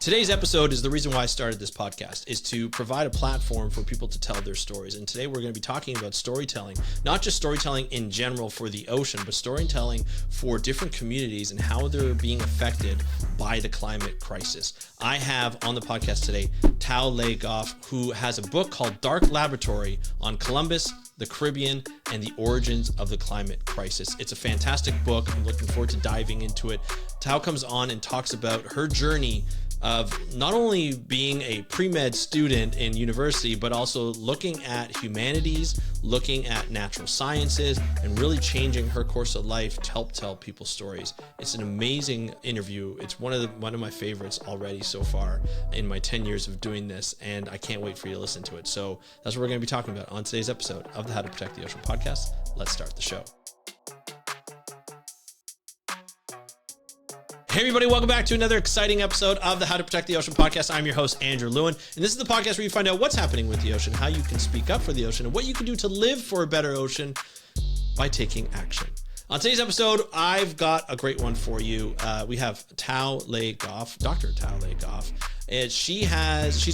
Today's episode is the reason why I started this podcast, is to provide a platform for people to tell their stories. And today we're going to be talking about storytelling, not just storytelling in general for the ocean, but storytelling for different communities and how they're being affected by the climate crisis. I have on the podcast today, Tao Leigh Goffe, who has a book called Dark Laboratory on Columbus, the Caribbean, and the origins of the climate crisis. It's a fantastic book. I'm looking forward to diving into it. Tao comes on and talks about her journey of not only being a pre-med student in university, but also looking at humanities, looking at natural sciences, and really changing her course of life to help tell people's stories. It's an amazing interview. It's one of my favorites already so far in my 10 years of doing this, and I can't wait for you to listen to it. So that's what we're going to be talking about on today's episode of the How to Protect the Ocean podcast. Let's start the show. Hey everybody, welcome back to another exciting episode of the How to Protect the Ocean podcast. I'm your host, Andrew Lewin, and this is the podcast where you find out what's happening with the ocean, how you can speak up for the ocean, and what you can do to live for a better ocean by taking action. On today's episode, I've got a great one for you. We have Tao Leigh Goffe, Dr. Tao Leigh Goffe, and she's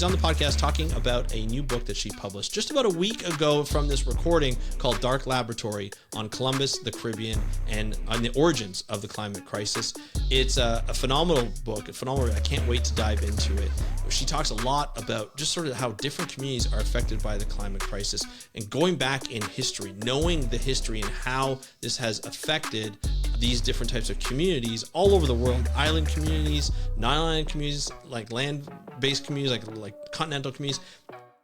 on the podcast talking about a new book that she published just about a week ago from this recording called Dark Laboratory on Columbus, the Caribbean, and on the origins of the climate crisis. It's a phenomenal book, I can't wait to dive into it. She talks a lot about just sort of how different communities are affected by the climate crisis and going back in history, knowing the history and how this has affected these different types of communities all over the world, island communities, non-island communities, like land-based communities, like continental communities,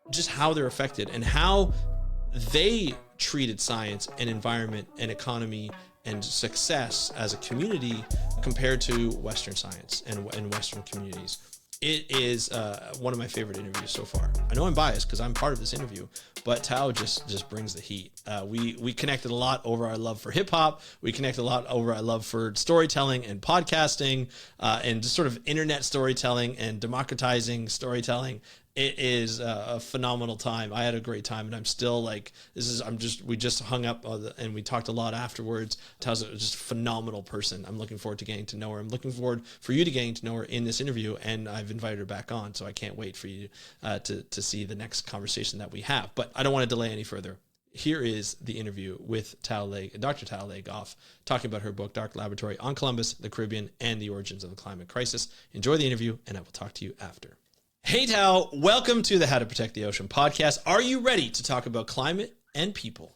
just how they're affected and how they treated science and environment and economy and success as a community compared to Western science and Western communities. It is one of my favorite interviews so far. I know I'm biased because I'm part of this interview, but Tao just brings the heat. We connected a lot over our love for hip hop. We connected a lot over our love for storytelling and podcasting, and just sort of internet storytelling and democratizing storytelling. It is a phenomenal time. I had a great time, and I'm still like, we just hung up and we talked a lot afterwards. Tao's just a phenomenal person. I'm looking forward to getting to know her. I'm looking forward for you to getting to know her in this interview, and I've invited her back on, so I can't wait for you to see the next conversation that we have. But I don't want to delay any further. Here is the interview with Dr. Tao Leigh Goffe, talking about her book, Dark Laboratory on Columbus, the Caribbean, and the origins of the climate crisis. Enjoy the interview, and I will talk to you after. Hey Tao, welcome to the How to Protect the Ocean podcast. Are you ready to talk about climate and people?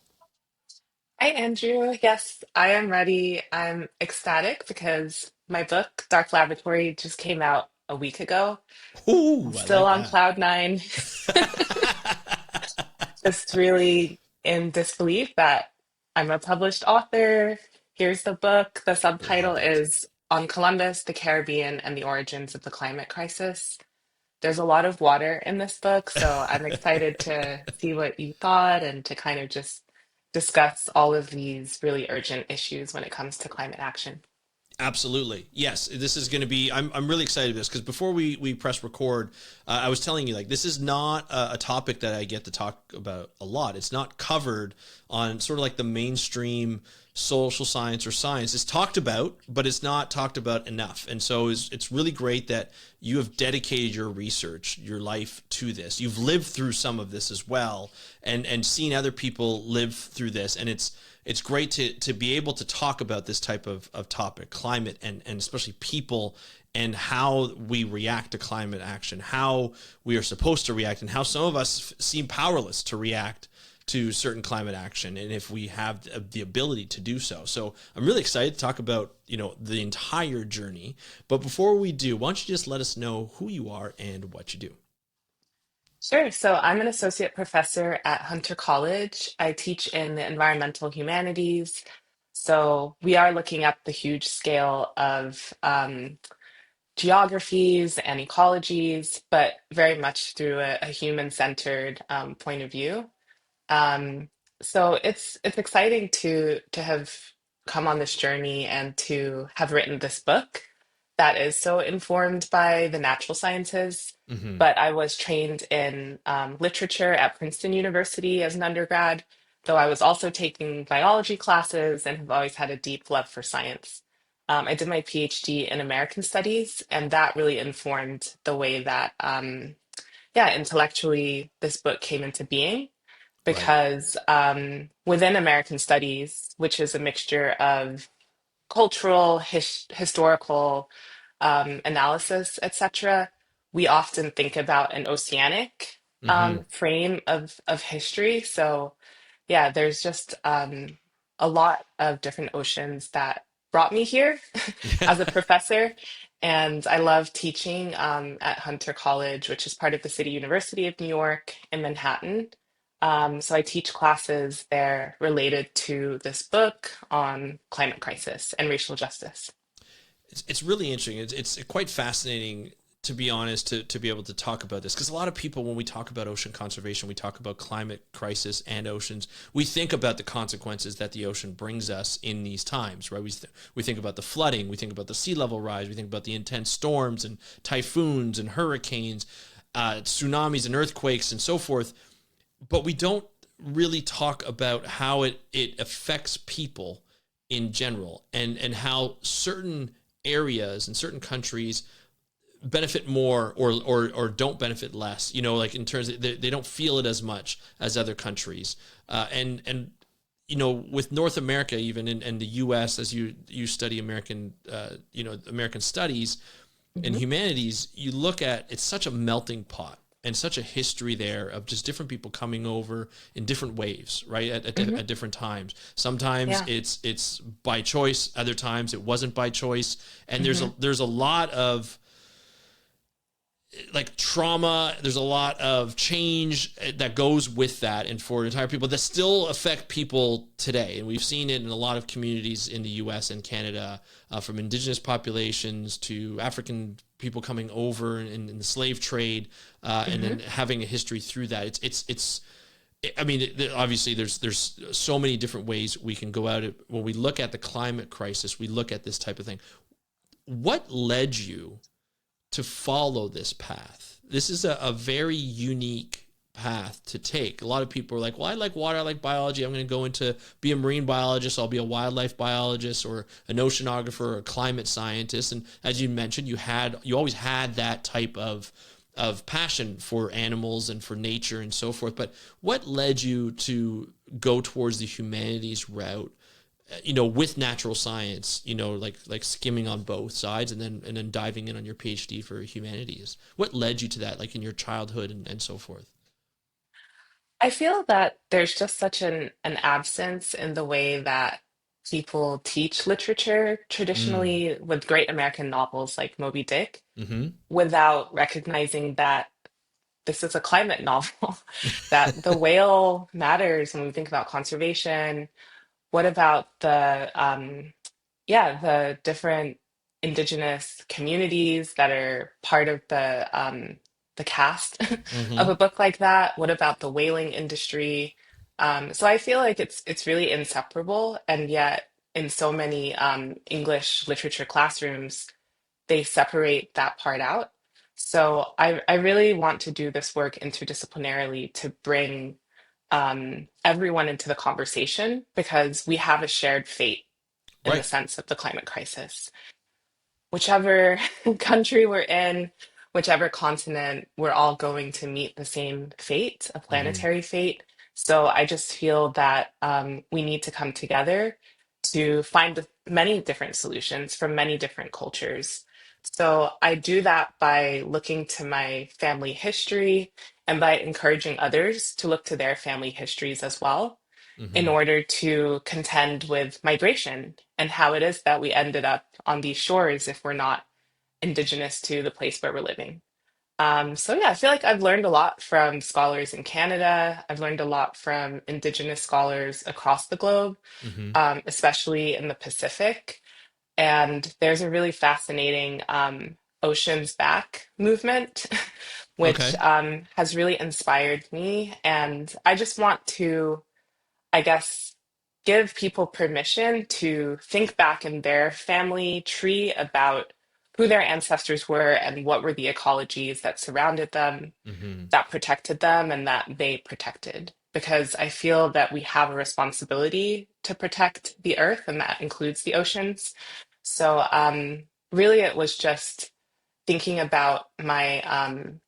Hi, Andrew. Yes, I am ready. I'm ecstatic because my book, Dark Laboratory, just came out a week ago. I'm Ooh, I still like on that. cloud nine, just really in disbelief that I'm a published author. Here's the book. The subtitle Love it. is On Columbus, the Caribbean, and the Origins of the Climate Crisis. There's a lot of water in this book, so I'm excited to see what you thought and to kind of just discuss all of these really urgent issues when it comes to climate action. Absolutely. Yes, this is going to be, I'm really excited about this because before we press record, I was telling you, like, this is not a topic that I get to talk about a lot. It's not covered on sort of like the mainstream social science or science. It's talked about, but it's not talked about enough. And so it's really great that you have dedicated your research, your life to this. You've lived through some of this as well and seen other people live through this. And it's great to be able to talk about this type of topic, climate, and especially people, and how we react to climate action, how we are supposed to react, and how some of us seem powerless to react to certain climate action, and if we have the ability to do so. So I'm really excited to talk about, the entire journey. But before we do, why don't you just let us know who you are and what you do? Sure. So I'm an associate professor at Hunter College. I teach in the environmental humanities. So we are looking at the huge scale of geographies and ecologies, but very much through a human-centered point of view. Um, so it's exciting to have come on this journey and to have written this book that is so informed by the natural sciences. Mm-hmm. But I was trained in literature at Princeton University as an undergrad, though I was also taking biology classes and have always had a deep love for science. I did my PhD in American Studies, and that really informed the way that, yeah, intellectually this book came into being. Right. Because within American Studies, which is a mixture of cultural, historical analysis, etc., we often think about an oceanic Hmm. frame of history. So yeah, there's just a lot of different oceans that brought me here as a professor. And I love teaching at Hunter College, which is part of the City University of New York in Manhattan. So I teach classes there related to this book on climate crisis and racial justice. It's really interesting. It's quite fascinating, to be honest, to be able to talk about this, because a lot of people, when we talk about ocean conservation, we talk about climate crisis and oceans, we think about the consequences that the ocean brings us in these times, right? We think about the flooding, we think about the sea level rise, we think about the intense storms and typhoons and hurricanes, tsunamis and earthquakes and so forth, but we don't really talk about how it affects people in general, and how certain areas and certain countries benefit more or don't benefit less, like in terms of they don't feel it as much as other countries, and with North America, even and the US, as you study American American studies and Mhm. humanities, you look at, it's such a melting pot and such a history there of just different people coming over in different waves, right? Mhm. At different times. Sometimes Yeah. it's by choice. Other times it wasn't by choice. And Mhm. there's a lot of like trauma. There's a lot of change that goes with that, and for entire people that still affect people today. And we've seen it in a lot of communities in the U.S. and Canada, from indigenous populations to African people coming over in the slave trade, and then Mhm. having a history through that. It's I mean, obviously, there's so many different ways we can go at it. When we look at the climate crisis, we look at this type of thing. What led you to follow this path? This is a very unique path to take. A lot of people are like, well, I like water, I like biology, I'm going to go into be a marine biologist, I'll be a wildlife biologist or an oceanographer or a climate scientist. And as you mentioned, you always had that type of passion for animals and for nature and so forth. But what led you to go towards the humanities route, with natural science, like skimming on both sides, and then diving in on your PhD for humanities? What led you to that, like in your childhood and so forth? I feel that there's just such an absence in the way that people teach literature Mm. traditionally with great American novels like Moby Dick Mm-hmm. without recognizing that this is a climate novel, that the whale matters when we think about conservation. What about the different indigenous communities that are part of the cast of Mm-hmm. a book like that? What about the whaling industry? So I feel like it's really inseparable, and yet in so many English literature classrooms, they separate that part out. So I really want to do this work interdisciplinarily to bring everyone into the conversation because we have a shared fate in the Right. sense of the climate crisis. Whichever country we're in, whichever continent, we're all going to meet the same fate, a Mm-hmm. planetary fate. So I just feel that we need to come together to find many different solutions from many different cultures. So I do that by looking to my family history and by encouraging others to look to their family histories as well in Mm-hmm. order to contend with migration and how it is that we ended up on these shores if we're not indigenous to the place where we're living. So yeah, I feel like I've learned a lot from scholars in Canada. I've learned a lot from indigenous scholars across the globe, Mm-hmm. especially in the Pacific. And there's a really fascinating Oceans Back movement, which Okay. has really inspired me. And I just want to, I guess, give people permission to think back in their family tree about who their ancestors were and what were the ecologies that surrounded them, Mm-hmm. that protected them, and that they protected. Because I feel that we have a responsibility to protect the earth, and that includes the oceans. So really, it was just thinking about my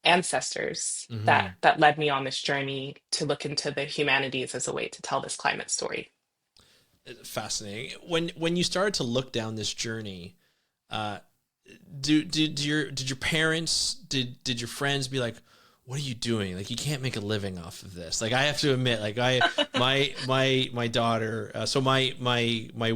ancestors Hmm. that led me on this journey to look into the humanities as a way to tell this climate story. Fascinating. When you started to look down this journey, uh, did your parents, did your friends be like, what are you doing? Like, you can't make a living off of this. Like, I have to admit, like, my daughter, so my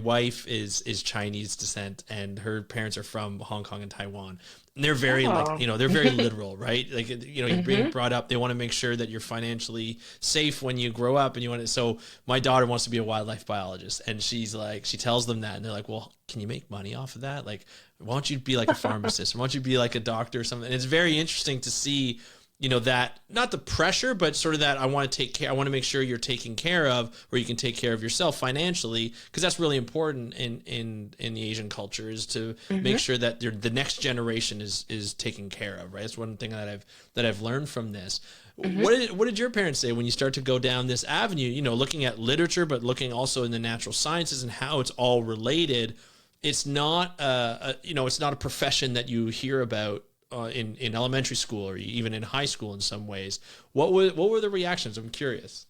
wife is Chinese descent, and her parents are from Hong Kong and Taiwan. And they're very, like, Oh. they're very literal, right? Like, you're being Hmm. brought up. They want to make sure that you're financially safe when you grow up, and you want to. So my daughter wants to be a wildlife biologist, and she's like, she tells them that, and they're like, well, can you make money off of that? Like, why don't you be like a pharmacist? Or why don't you be like a doctor or something? And it's very interesting to see, that, not the pressure, but sort of that, I want to take care, I want to make sure you're taken care of, or you can take care of yourself financially, because that's really important in the Asian culture, is to make Hmm. sure that the next generation is taken care of, right? That's one thing that I've learned from this. Hmm. What did your parents say when you start to go down this avenue, looking at literature, but looking also in the natural sciences and how it's all related? It's not it's not a profession that you hear about in elementary school or even in high school in some ways. What were the reactions? I'm curious.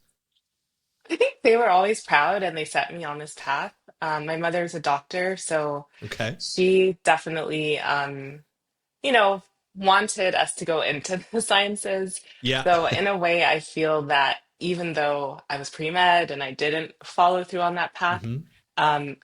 I think they were always proud and they set me on this path. My mother's a doctor, so Okay. she definitely, you know, wanted us to go into the sciences. Yeah. So, in a way, I feel that even though I was pre-med and I didn't follow through on that path, Hmm. um,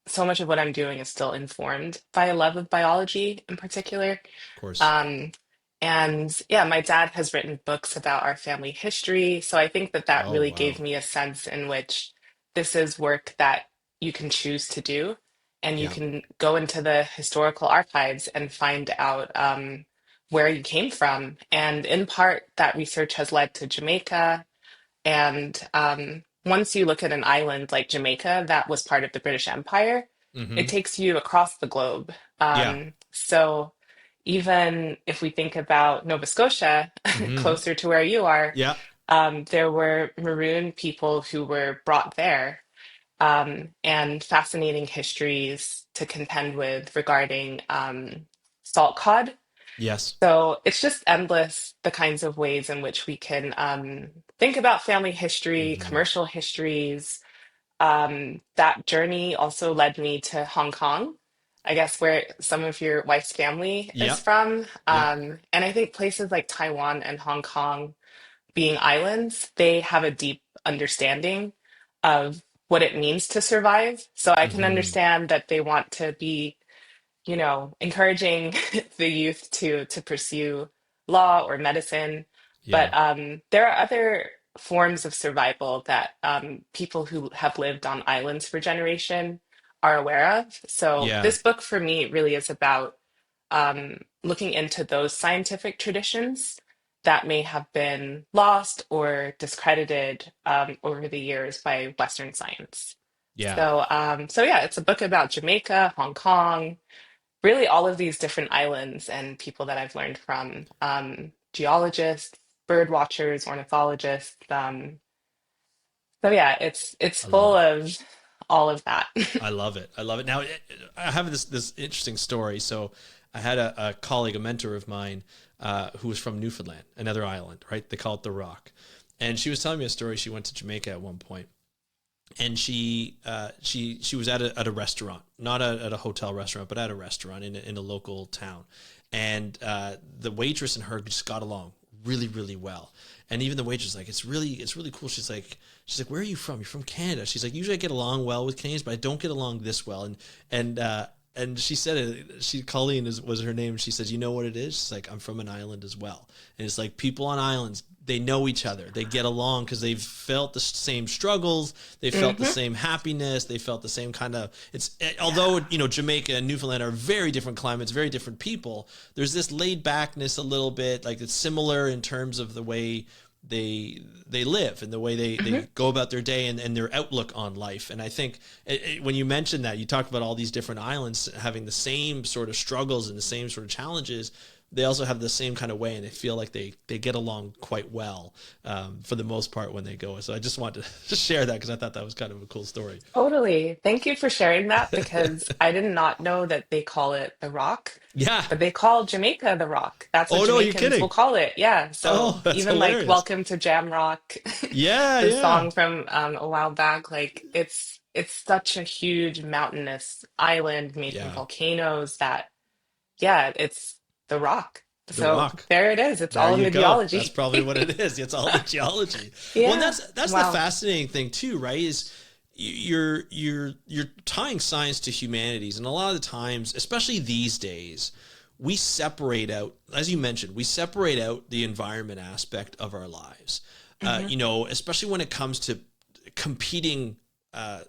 so much of what I'm doing is still informed by a love of biology in particular. Of course. Um, and yeah, my dad has written books about our family history. So I think that that Oh, really gave wow. me a sense in which this is work that you can choose to do. And you Yeah. can go into the historical archives and find out where you came from. And in part, that research has led to Jamaica. And once you look at an island like Jamaica, that was part of the British Empire, it Hmm. takes you across the globe. Yeah. So even if we think about Nova Scotia, Hmm. closer to where you are, Yeah. there were maroon people who were brought there, and fascinating histories to contend with regarding salt cod. Yes. So it's just endless the kinds of ways in which we can think about family history, Hmm. commercial histories. That journey also led me to Hong Kong, I guess, where some of your wife's family is Yeah. from. Yeah. And I think places like Taiwan and Hong Kong, being islands, they have a deep understanding of what it means to survive. So I can Hmm. understand that they want to be, encouraging the youth to pursue law or medicine. But Yeah. there are other forms of survival that people who have lived on islands for generation are aware of. So Yeah. this book for me really is about looking into those scientific traditions that may have been lost or discredited over the years by Western science. Yeah. So yeah, it's a book about Jamaica, Hong Kong, really all of these different islands and people that I've learned from, geologists, bird watchers, ornithologists. So yeah, it's I love full it. of all of that. I love it. I love it. Now, I have this interesting story. So, I had a colleague, a mentor of mine, who was from Newfoundland, another island, right? They call it the Rock, and she was telling me a story. She went to Jamaica at one point, and she was at a restaurant, not at a hotel restaurant, but at a restaurant in a local town, and the waitress and her just got along really really well. And even the waitress was like, it's really cool. She's like, where are you from? You're from Canada. She's like, usually I get along well with Canadians, but I don't get along this well. And she said it. Colleen was her name. She says, you know what it is? She's like, I'm from an island as well. And it's like, people on islands, they know each other. They get along because they've felt the same struggles. They felt the Hmm. same happiness. They felt the same kind of. Yeah. Although Jamaica and Newfoundland are very different climates, very different people. There's this laid backness a little bit. Like, it's similar in terms of the way they live and the way they Hmm. go about their day and their outlook on life. And I think when you mentioned that, you talked about all these different islands having the same sort of struggles and the same sort of challenges. they also have the same kind of way, and they feel like they get along quite well for the most part when they go. So I just wanted to share that because I thought that was kind of a cool story. Totally. Thank you for sharing that because I did not know that they call it the Rock, Yeah. but they call Jamaica the Rock. That's what Oh no, you're Jamaicans will kidding. call it. Yeah. Oh, So that's even like hilarious. Welcome to Jam Rock, Yeah, the yeah. song from a while back, like it's such a huge mountainous island made from Yeah. volcanoes that yeah, it's the Rock. The So Rock. there it is. It's There all in you the go. That's geology. probably what it is. It's all the geology. Well, and Yeah. that's the Wow. fascinating thing too, right? Is you're tying science to humanities, and a lot of the times, especially these days, we separate out, as you mentioned, we separate out the environment aspect of our lives. Hmm. Especially when it comes to competing uh,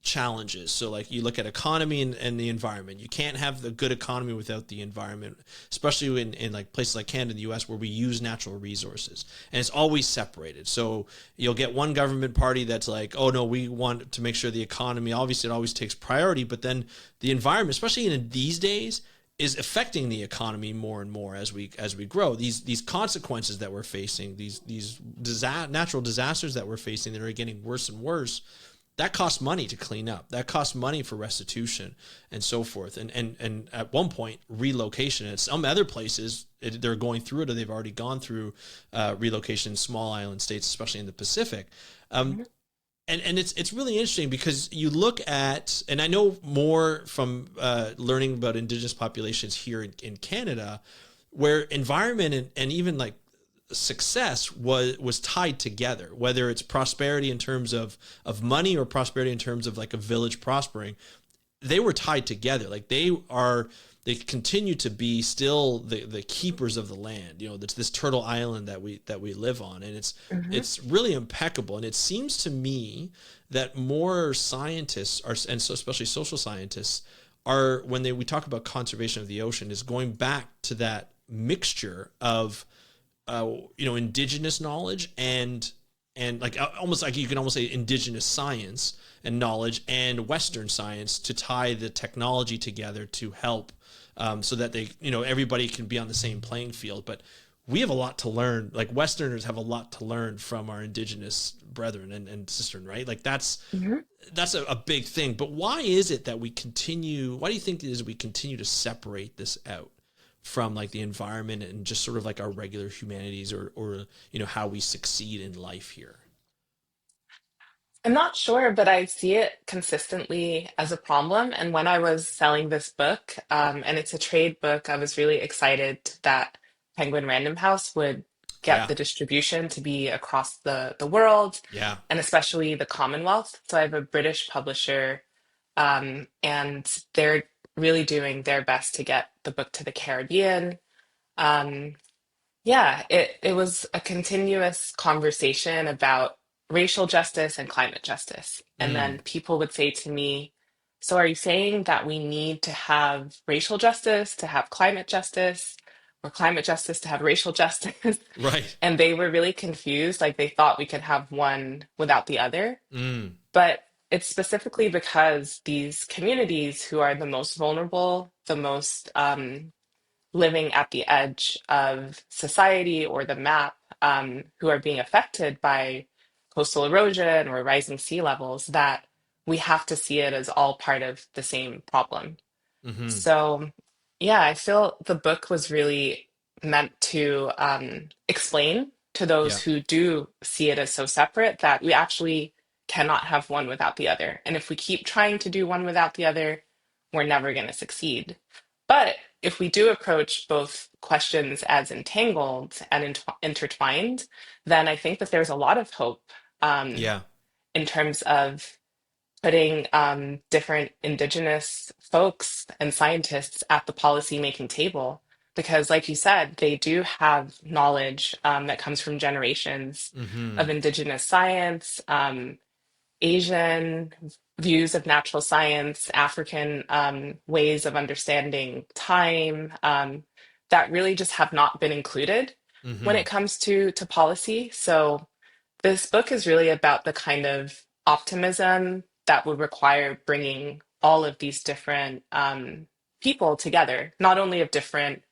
challenges. So like you look at economy and the environment. You can't have the good economy without the environment, especially in like places like Canada and the US where we use natural resources. And it's always separated. So you'll get one government party that's like, oh no, we want to make sure the economy, obviously it always takes priority, but then the environment, especially in these days, is affecting the economy more and more as we grow. These consequences that we're facing, these natural disasters that we're facing that are getting worse and worse, that costs money to clean up. That costs money for restitution and so forth. And at one point, relocation. At some other places, they're going through it or they've already gone through relocation in small island states, especially in the Pacific. Um, Hmm. and it's really interesting because you look at, and I know more from learning about Indigenous populations here in Canada, where environment and even like success was tied together, whether it's prosperity in terms of money or prosperity in terms of like a village prospering. They were tied together. Like they continue to be still the keepers of the land. It's this turtle island that we live on, and Hmm. it's really impeccable. And it seems to me that more scientists are, and so especially social scientists, are, when we talk about conservation of the ocean, is going back to that mixture of indigenous knowledge and like almost like you can almost say indigenous science and knowledge and Western science to tie the technology together to help so that everybody can be on the same playing field. But we have a lot to learn. Like Westerners have a lot to learn from our indigenous brethren and sistren, right? Like that's a big thing. But why is it that we continue? Why do you think it is we continue to separate this out from like the environment and just sort of like our regular humanities or how we succeed in life here? I'm not sure, but I see it consistently as a problem. And when I was selling this book, and it's a trade book, I was really excited that Penguin Random House would get Yeah, the distribution to be across the world yeah. and especially the Commonwealth. So I have a British publisher, and they're really doing their best to get the book to the Caribbean. Um, yeah, it was a continuous conversation about racial justice and climate justice. And Mm, then people would say to me, so are you saying that we need to have racial justice to have climate justice, or climate justice to have racial justice? right. And they were really confused, like they thought we could have one without the other. Mm, But it's specifically because these communities who are the most vulnerable, the most living at the edge of society or the map, who are being affected by coastal erosion or rising sea levels, that we have to see it as all part of the same problem. mm-hmm. So, yeah, I feel the book was really meant to explain to those Yeah. who do see it as so separate that we actually cannot have one without the other. And if we keep trying to do one without the other, we're never going to succeed. But if we do approach both questions as entangled and intertwined, then I think that there's a lot of hope um, Yeah. in terms of putting different indigenous folks and scientists at the policy making table. Because, like you said, they do have knowledge that comes from generations Mm-hmm. of indigenous science, Asian views of natural science, African ways of understanding time, that really just have not been included when Mm-hmm. it comes to policy. So this book is really about the kind of optimism that would require bringing all of these different people together, not only of different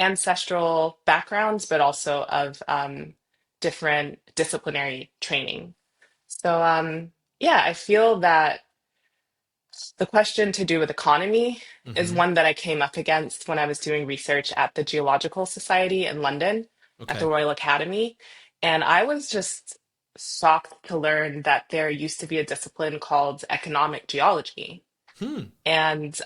ancestral backgrounds, but also of different disciplinary training. So, yeah, I feel that the question to do with economy is Mm-hmm. one that I came up against when I was doing research at the Geological Society in London at the Okay. Royal Academy. And I was just shocked to learn that there used to be a discipline called economic geology. Hmm. And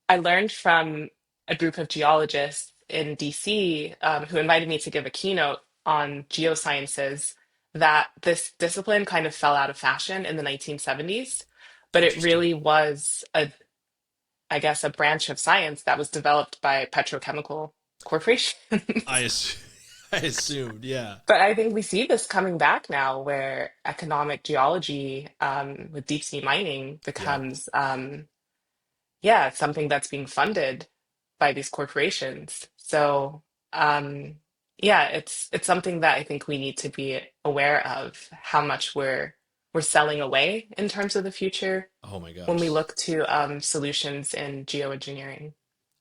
I learned from a group of geologists in DC who invited me to give a keynote on geosciences that this discipline kind of fell out of fashion in the 1970s, but it Interesting. really was I guess, a branch of science that was developed by petrochemical I corporations. ass- I assumed, yeah. But I think we see this coming back now where economic geology with deep sea mining Yeah. becomes yeah, it's something that's being funded by these corporations. So, um, yeah, it's something that I think we need to be aware of how much we're selling away in terms of the future Oh my when we gosh. look to solutions in geoengineering.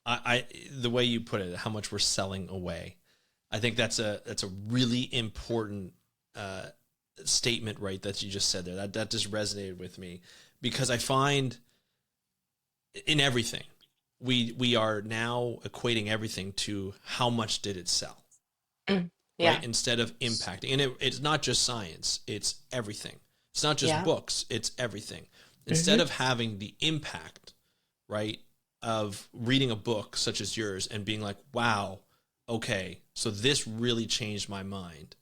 I the way you put it, how much we're selling away. I think that's a really important uh, statement, right? That you just said there. That just resonated with me because I find in everything we are now equating everything to how much did it sell, Mm, right? yeah, Instead of impacting, and it's not just science; it's everything. It's not just yeah, books; it's everything. Instead hmm of having the impact, right, of reading a book such as yours and being like, wow, okay, so this really changed my mind.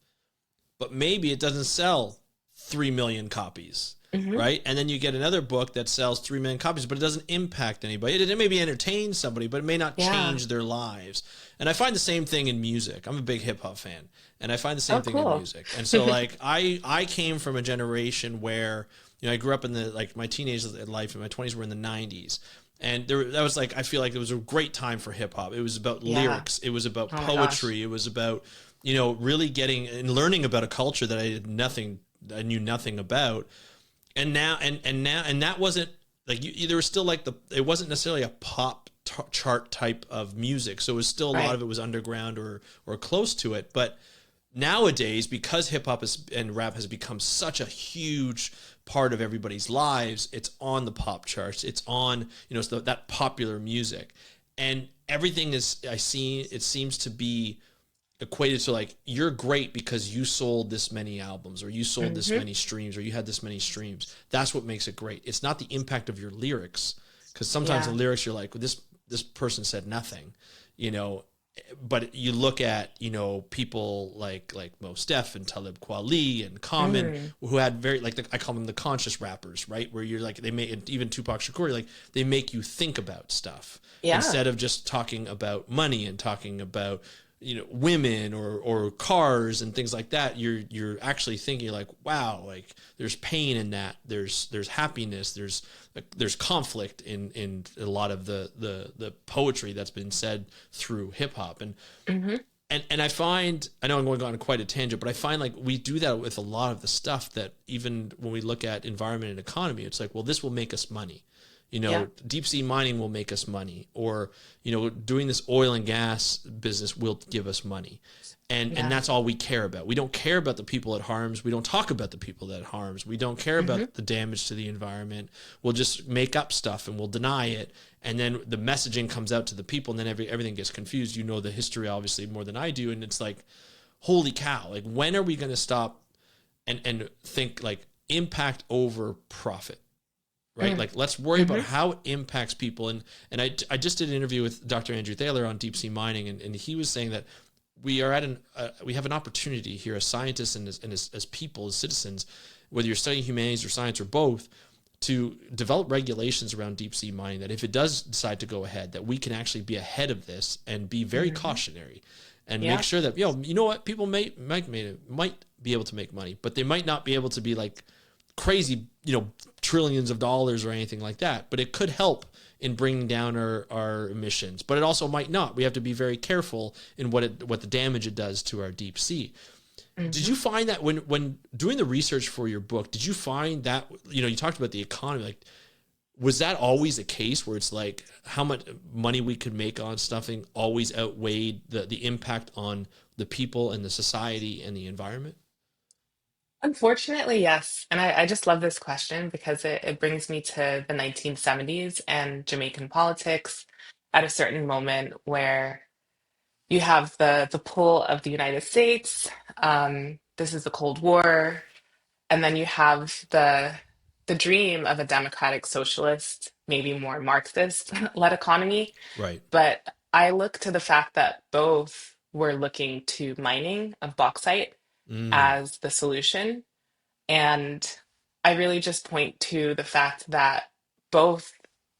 But maybe it doesn't sell 3 million copies, hmm right? And then you get another book that sells 3 million copies, but it doesn't impact anybody. It maybe entertain somebody, but it may not yeah. change their lives. And I find the same thing in music. I'm a big hip hop fan, and I find the Oh, same thing in cool. music. And so like I came from a generation where I grew up in the like my teenage life and my 20s were in the 90s. And that was like I feel like it was a great time for hip hop. It was about Yeah. lyrics, it was about Oh my gosh. poetry, it was about really getting and learning about a culture that I knew nothing about. And now and that wasn't like there was still like it wasn't necessarily a pop chart type of music, so it was still a lot Right. of it was underground or close to it. But nowadays, because hip hop and rap has become such a huge part of everybody's lives, it's on the pop charts, it's on that popular music, and everything is I see it seems to be equated to like you're great because you sold this many albums or you sold this hmm many streams or you had this many streams. That's what makes it great. It's not the impact of your lyrics, because sometimes the Yeah. lyrics you're like, well, this person said nothing, you know. But you look at people like Mos Def and Talib Kweli and Common, Mm, who had very like I call them the conscious rappers, right? Where you're like they make even Tupac Shakur, like they make you think about stuff yeah. instead of just talking about money and talking about women or cars and things like that. You're actually thinking like, wow, like there's pain in that, there's happiness, there's conflict in a lot of the poetry that's been said through hip hop. hmm And I find, I know I'm going on quite a tangent, but I find like we do that with a lot of the stuff that even when we look at environment and economy, it's like, well, this will make us money. Yeah. Deep sea mining will make us money, or doing this oil and gas business will give us money, and Yeah. that's all we care about. We don't care about the people it harms. We don't talk about the people that it harms. We don't care hmm about the damage to the environment. We'll just make up stuff and we'll deny it, and then the messaging comes out to the people, and then everything gets confused. You know the history obviously more than I do, and it's like, holy cow! Like when are we going to stop and think like impact over profit? Right? mm Like, let's worry about hmm how it impacts people. And I just did an interview with Dr. Andrew Thaler on deep sea mining, and he was saying that we are at we have an opportunity here as scientists and as people, as citizens, whether you're studying humanities or science or both, to develop regulations around deep sea mining that if it does decide to go ahead, that we can actually be ahead of this and be very hmm cautionary and make Yeah. sure that, you know what, people might be able to make money, but they might not be able to be like crazy, trillions of dollars or anything like that. But it could help in bringing down our emissions. But it also might not. We have to be very careful in what the damage it does to our deep sea. Did hmm you find that when doing the research for your book, did you find that, you talked about the economy, like Was that always the case where it's like how much money we could make on stuffing always outweighed the impact on the people and the society and the environment? Unfortunately, yes. And I just love this question because it brings me to the 1970s and Jamaican politics at a certain moment where you have the pull of the United States. This is the Cold War, and then you have the dream of a democratic socialist, maybe more Marxist led economy. Right. But I look to the fact that both were looking to mining of bauxite Mm, as the solution. And I really just point to the fact that both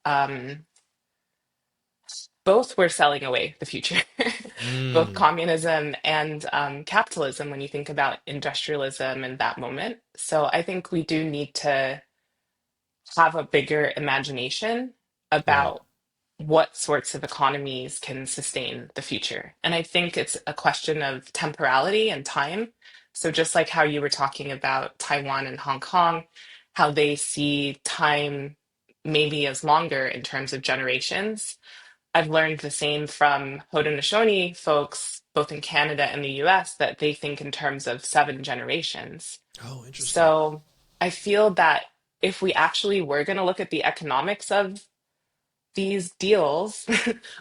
um, both were selling away the future, both mm, communism and capitalism when you think about industrialism in that moment. So I think we do need to have a bigger imagination right. about what sorts of economies can sustain the future. And I think it's a question of temporality and time. So just like how you were talking about Taiwan and Hong Kong, how they see time maybe as longer in terms of generations. I've learned the same from Haudenosaunee folks, both in Canada and the US, that they think in terms of 7 generations. Oh, interesting. So I feel that if we actually were going to look at the economics of these deals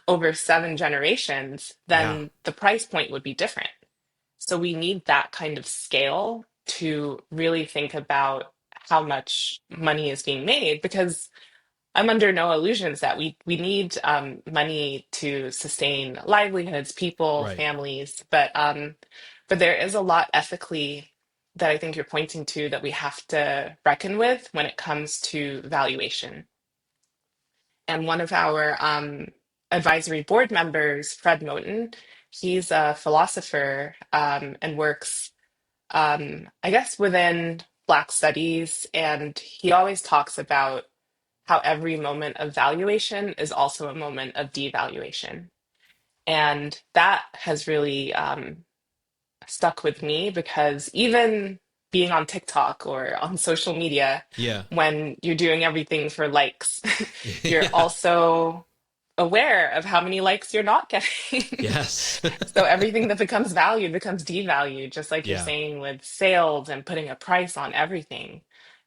over 7 generations, Yeah. then the price point would be different. So we need that kind of scale to really think about how much money is being made because I'm under no illusions that we need money to sustain livelihoods, people, Right. families, but there is a lot ethically that I think you're pointing to that we have to reckon with when it comes to valuation. And one of our advisory board members, Fred Moten, he's a philosopher and works, I guess, within Black studies, and he always talks about how every moment of valuation is also a moment of devaluation. And that has really stuck with me because even being on TikTok or on social media, Yeah. when you're doing everything for likes, you're Yeah. also aware of how many likes you're not getting. Yes. So everything that becomes valued becomes devalued, just like you're Yeah. saying with sales and putting a price on everything.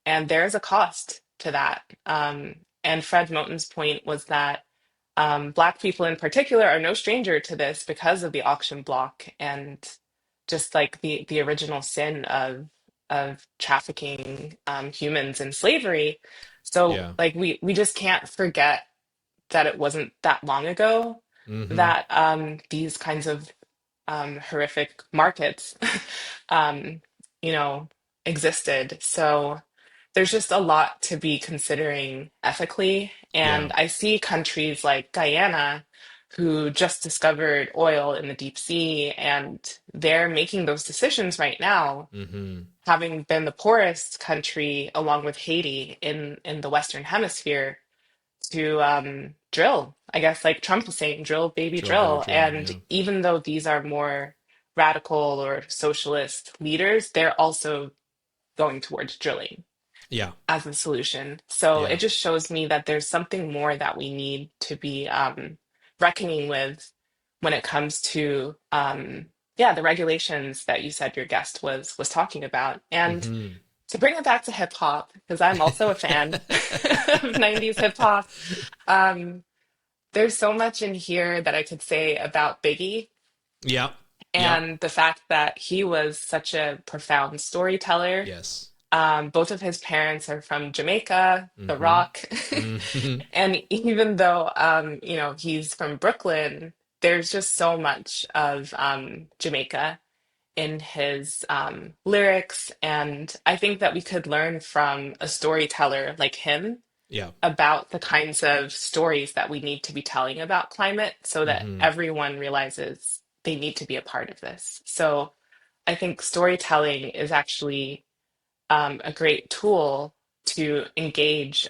And there's a cost to that. And Fred Moten's point was that Black people in particular are no stranger to this because of the auction block and just like the original sin of trafficking humans in slavery. So Yeah. like we just can't forget that it wasn't that long ago Mm-hmm. that these kinds of horrific markets, um, you know, existed. So there's just a lot to be considering ethically. Yeah. And I see countries like Guyana who just discovered oil in the deep sea, and they're making those decisions right now, Mm-hmm. having been the poorest country along with Haiti in the Western Hemisphere to drill. I guess like Trump was saying, drill, baby, Drill, baby, drill. drill. And Yeah. even though these are more radical or socialist leaders, they're also going towards drilling Yeah. as a solution. So it Yeah. just shows me that there's something more that we need to be reckoning with when it comes to yeah, the regulations that you said your guest was talking about. And Mm-hmm. to bring it back to hip hop, because I'm also a fan of 90s hip hop, um, there's so much in here that I could say about Biggie Yeah. Yeah. and the fact that he was such a profound storyteller. Yes. Both of his parents are from Jamaica, The Mm-hmm. Rock. Mm-hmm. And even though, he's from Brooklyn, there's just so much of Jamaica in his lyrics. And I think that we could learn from a storyteller like him Yeah. about the kinds of stories that we need to be telling about climate so that Mm-hmm. everyone realizes they need to be a part of this. So I think storytelling is actually a great tool to engage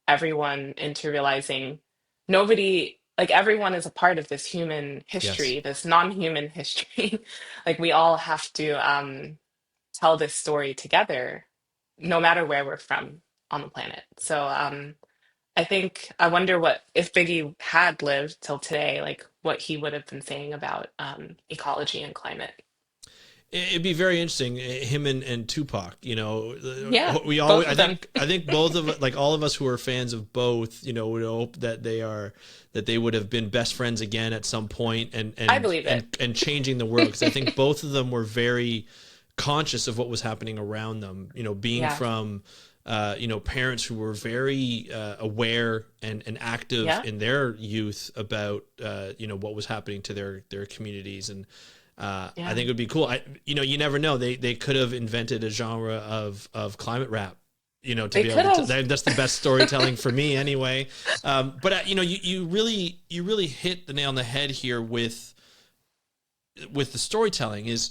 everyone into realizing nobody, like everyone is a part of this human Yes. history, this non-human history. Like we all have to tell this story together, no matter where we're from on the planet. So I think I wonder what if Biggie had lived till today, like what he would have been saying about ecology and climate. It'd be very interesting, him and Tupac. Yeah, We always. both of I them. think. I think both of like all of us who are fans of both. Would hope that they would have been best friends again at some point, and I and believe and it. and changing the world. Because I think both of them were very conscious of what was happening around them. Being Yeah, from. Parents who were very aware and active yeah, in their youth about what was happening to their communities, and I yeah. think it would be cool. You never know. They could have invented a genre of climate rap. To They be able could to. have. That's the best storytelling for me, anyway. But you really hit the nail on the head here with the storytelling. Is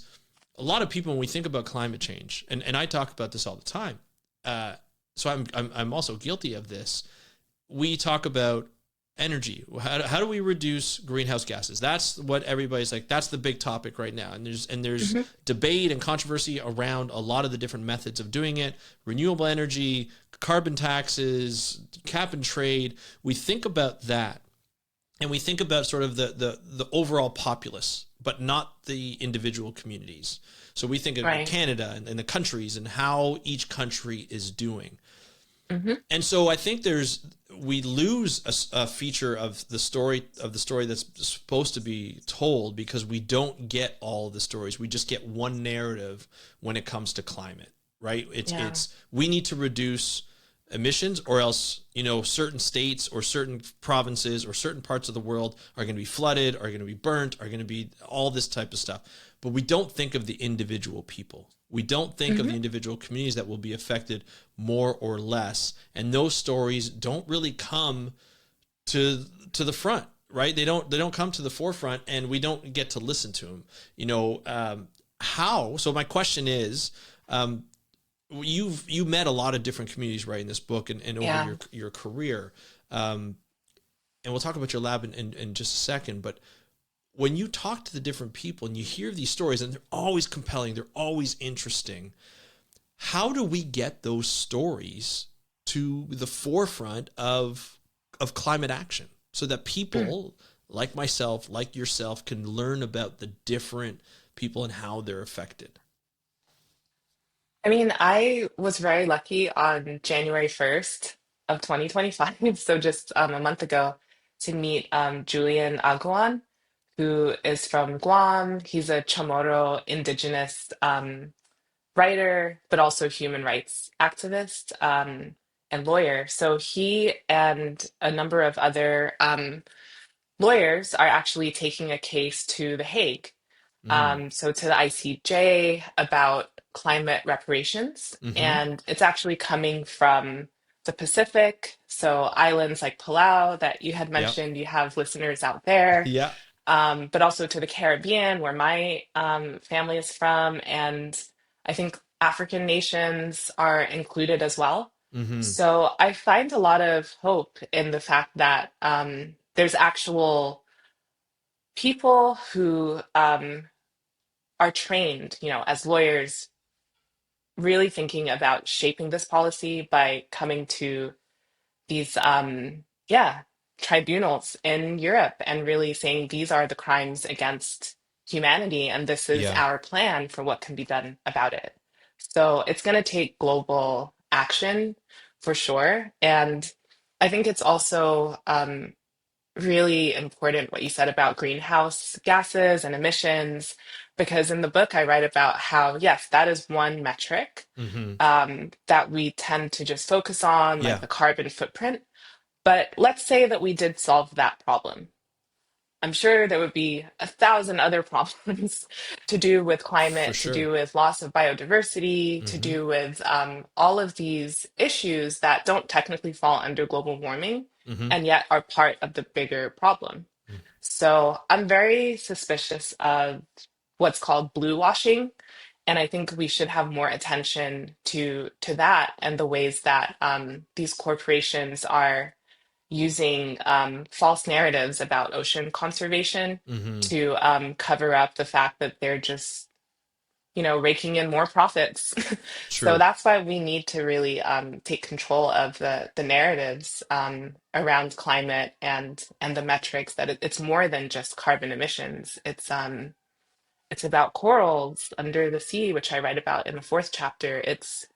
a lot of people when we think about climate change, and I talk about this all the time. So I'm also guilty of this. We talk about energy. How do we reduce greenhouse gases? That's what everybody's like. That's the big topic right now. And there's Hmm. debate and controversy around a lot of the different methods of doing it. Renewable energy, carbon taxes, cap and trade. We think about that, and we think about sort of the overall populace, but not the individual communities. So we think of Right. Canada and the countries and how each country is doing. Hmm. And so I think we lose a feature of the story that's supposed to be told because we don't get all the stories. We just get one narrative when it comes to climate, right? Yeah. It's we need to reduce emissions or else certain states or certain provinces or certain parts of the world are going to be flooded, are going to be burnt, are going to be all this type of stuff. But we don't think of the individual people. We don't think of the Hmm. individual communities that will be affected more or less, and those stories don't really come to the front, right? They don't come to the forefront, and we don't get to listen to them. How? So my question is, you met a lot of different communities writing this book and over Yeah. your career, and we'll talk about your lab in just a second. But when you talk to the different people and you hear these stories, and they're always compelling, they're always interesting. How do we get those stories to the forefront of climate action so that Mm. people like myself, like yourself, can learn about the different people and how they're affected? I mean, I was very lucky on January 1st of 2025, so just a month ago, to meet Julian Aguan, who is from Guam. He's a Chamorro indigenous writer, but also human rights activist and lawyer. So he and a number of other lawyers are actually taking a case to The Hague, Mm. so to the ICJ about climate reparations. Mm-hmm. And it's actually coming from the Pacific, so islands like Palau that you had Yep. mentioned, you have listeners out there, Yeah. but also to the Caribbean, where my family is from. And I think African nations are included as well. Mm-hmm. So I find a lot of hope in the fact that there's actual people who are trained, as lawyers, really thinking about shaping this policy by coming to these, yeah, tribunals in Europe and really saying these are the crimes against humanity, and this is Yeah. our plan for what can be done about it. So it's going to take global action for sure. And I think it's also really important what you said about greenhouse gases and emissions, because in the book I write about how, yes, that is one metric Mm-hmm. that we tend to just focus on, like Yeah. the carbon footprint. But let's say that we did solve that problem. I'm sure there would be a thousand other problems to do with For climate, to sure. do with loss of biodiversity, to Mm-hmm. do with all of these issues that don't technically fall under global warming Mm-hmm. and yet are part of the bigger problem. So I'm very suspicious of what's called blue washing. And I think we should have more attention to that and the ways that these corporations are using false narratives about ocean conservation Mm-hmm. to cover up the fact that they're just raking in more profits. So True. that's why we need to really take control of the narratives around climate and the metrics that it's more than just carbon emissions. It's about corals under the sea, which I write about in the fourth chapter. It's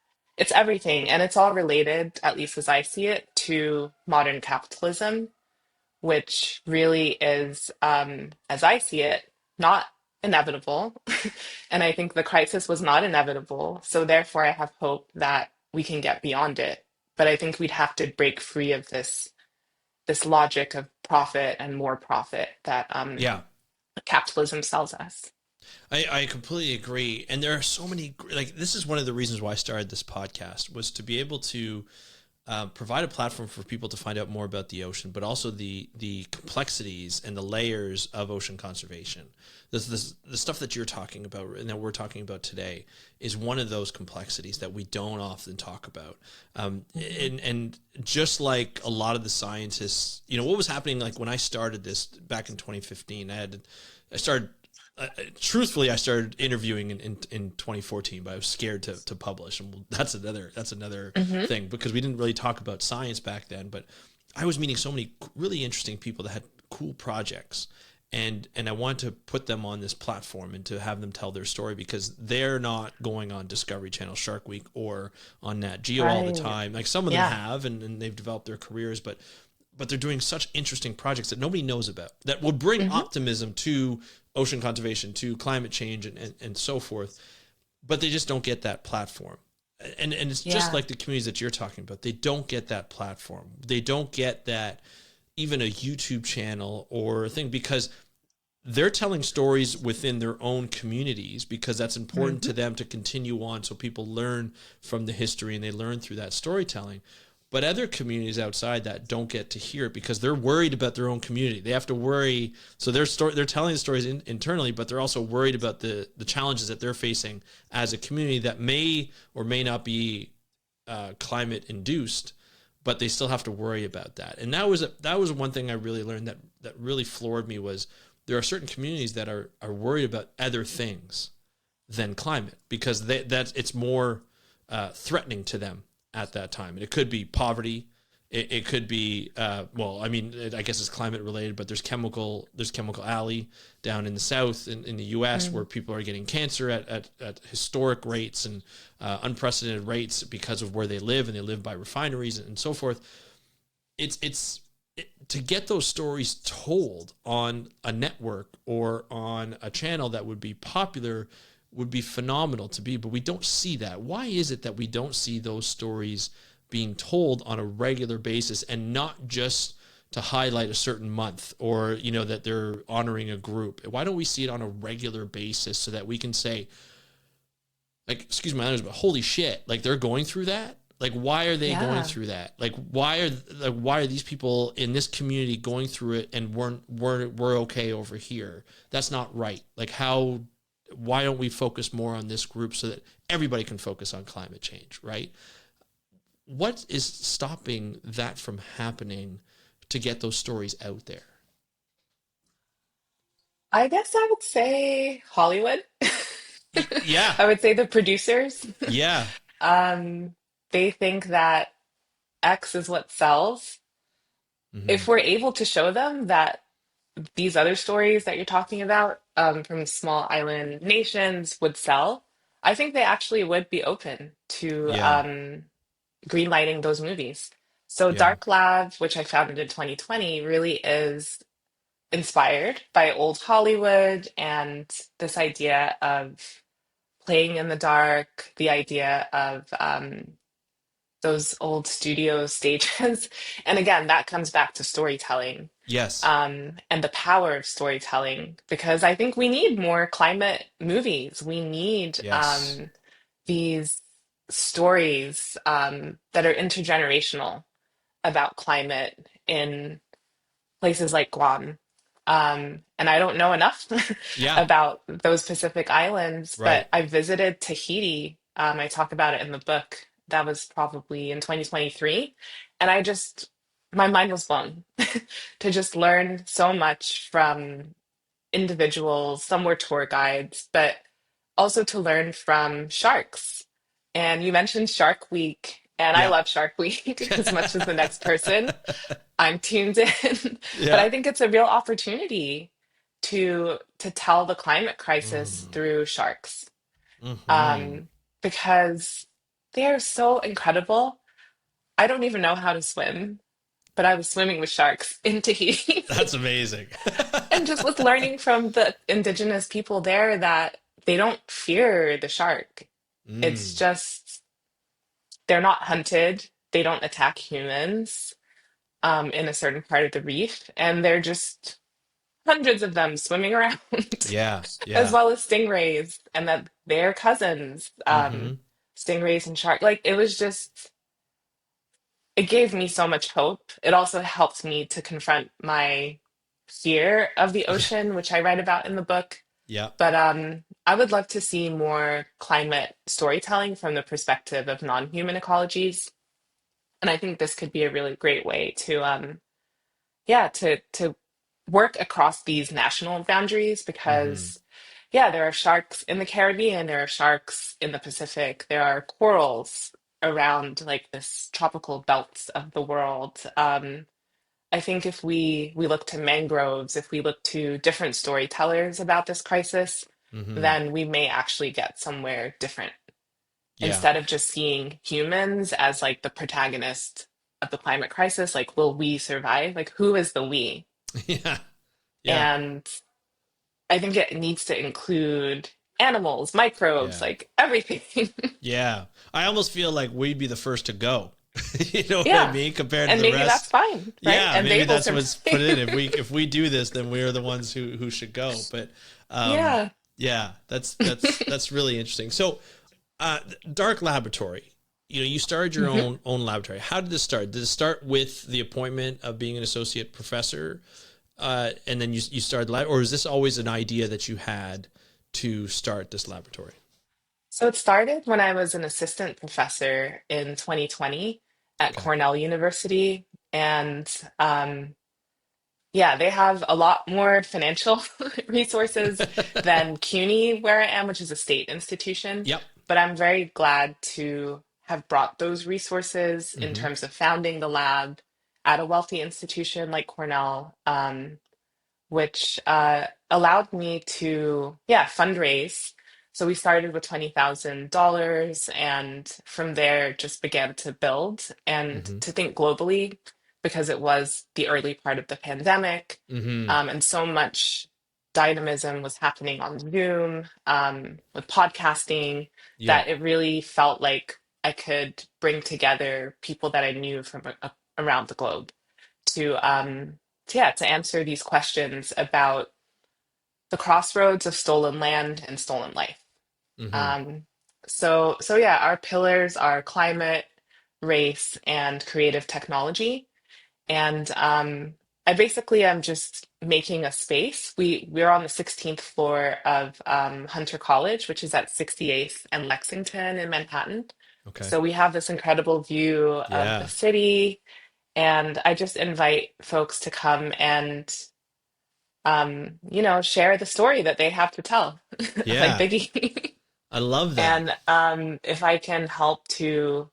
everything, and it's all related, at least as I see it, to modern capitalism, which really is, as I see it, not inevitable. And I think the crisis was not inevitable. So therefore, I have hope that we can get beyond it. But I think we'd have to break free of this logic of profit and more profit that Yeah. capitalism sells us. I completely agree. And there are so many, like, this is one of the reasons why I started this podcast, was to be able to provide a platform for people to find out more about the ocean, but also the complexities and the layers of ocean conservation. The stuff that you're talking about and that we're talking about today is one of those complexities that we don't often talk about. And just like a lot of the scientists, what was happening, like when I started this back in 2015, I started truthfully, I started interviewing in 2014, but I was scared to publish, and that's another Hmm. thing, because we didn't really talk about science back then. But I was meeting so many really interesting people that had cool projects, and I wanted to put them on this platform and to have them tell their story, because they're not going on Discovery Channel, Shark Week, or on Nat Geo all the Right. time. Like, some of them Yeah. have, and they've developed their careers, but they're doing such interesting projects that nobody knows about, that will bring Hmm. optimism to ocean conservation, to climate change, and so forth. But they just don't get that platform. And it's just Yeah. like the communities that you're talking about. They don't get that platform. They don't get that, even a YouTube channel or a thing, because they're telling stories within their own communities, because that's important Hmm. to them to continue on, so people learn from the history and they learn through that storytelling. But other communities outside that don't get to hear it, because they're worried about their own community. They have to worry. So they're telling the stories internally, but they're also worried about the challenges that they're facing as a community that may or may not be climate induced, but they still have to worry about that. And that was one thing I really learned that really floored me, was there are certain communities that are worried about other things than climate, because that's it's more threatening to them at that time. And it could be poverty. It could be well, I mean, I guess it's climate related, but there's chemical alley down in the south in the U.S. where people are getting cancer at historic rates and unprecedented rates, because of where they live, and they live by refineries and so forth. To get those stories told on a network or on a channel that would be popular would be phenomenal to be, but we don't see that. Why is it that we don't see those stories being told on a regular basis, and not just to highlight a certain month, or that they're honoring a group? Why don't we see it on a regular basis, so that we can say, like, excuse my language, but holy shit, like, they're going through that? Like, why are they going Yeah. through that? Like, why are these people in this community going through it, and we're okay over here? That's not right. Like, why don't we focus more on this group, so that everybody can focus on climate change, right? What is stopping that from happening, to get those stories out there? I guess I would say Hollywood. Yeah. I would say the producers. Yeah. Um, they think that X is what sells. Hmm. If we're able to show them that these other stories that you're talking about from small island nations would sell, I think they actually would be open to Yeah. greenlighting those movies. So Yeah. Dark Lab, which I founded in 2020, really is inspired by old Hollywood and this idea of playing in the dark, the idea of those old studio stages. And again, that comes back to storytelling Yes. and the power of storytelling, because I think we need more climate movies. We need Yes. these stories that are intergenerational about climate in places like Guam. And I don't know enough Yeah. about those Pacific islands, but Right. I visited Tahiti. I talk about it in the book. That was probably in 2023. And my mind was blown to just learn so much from individuals. Some were tour guides, but also to learn from sharks. And you mentioned Shark Week, and I Yeah. love Shark Week as much as the next person. I'm tuned in, but Yeah. I think it's a real opportunity to tell the climate crisis Mm. through sharks, Hmm. um, because they are so incredible. I don't even know how to swim, but I was swimming with sharks in Tahiti That's amazing. and just was learning from the indigenous people there that they don't fear the shark. It's Mm. just they're not hunted, they don't attack humans in a certain part of the reef, and they're just hundreds of them swimming around, Yeah. as Yeah. well as stingrays, and that they're cousins, Hmm. stingrays and shark. Like it was just, it gave me so much hope. It also helped me to confront my fear of the Yeah. ocean, which I write about in the book. Yeah. But I would love to see more climate storytelling from the perspective of non-human ecologies. And I think this could be a really great way to yeah, to work across these national boundaries Hmm. because yeah, there are sharks in the Caribbean, there are sharks in the Pacific, there are corals around like this tropical belts of the world. I think if we look to mangroves, if we look to different storytellers about this crisis, Hmm. then we may actually get somewhere different Yeah. instead of just seeing humans as like the protagonist of the climate crisis. Like, will we survive? Like, who is the we? Yeah. Yeah. And I think it needs to include animals, microbes, Yeah. like everything. Yeah. I almost feel like we'd be the first to go. You know what I Yeah. mean? Compared to And the maybe that's rest. fine, right? Yeah, And maybe they will that's survive. what's put in. If we do this, then we're the ones who should go. But um Yeah. yeah, that's really interesting. So Dark Laboratory. You know, you started your Mhm. own laboratory. How did this start? Did it start with the appointment of being an associate professor, and then you started lab, or is this always an idea that you had to start this laboratory? So it started when I was an assistant professor in 2020 at Okay. Cornell University. And yeah, they have a lot more financial resources than CUNY, where I am, which is a state institution. Yep. But I'm very glad to have brought those resources in Mm-hmm. terms of founding the lab at a wealthy institution like Cornell. Which allowed me to, yeah, fundraise. So we started with $20,000 and from there just began to build and Mm-hmm. to think globally because it was the early part of the pandemic, Mm-hmm. and so much dynamism was happening on Zoom, with podcasting, Yeah. that it really felt like I could bring together people that I knew from around the globe to yeah, to answer these questions about the crossroads of stolen land and stolen life. Mm-hmm. Um, so yeah, our pillars are climate, race, and creative technology. And I basically am just making a space. We're on the 16th floor of Hunter College, which is at 68th and Lexington in Manhattan. Okay. So we have this incredible view of the Yeah. city, and I just invite folks to come and share the story that they have to tell, like Yeah. Biggie. I love that. And if I can help to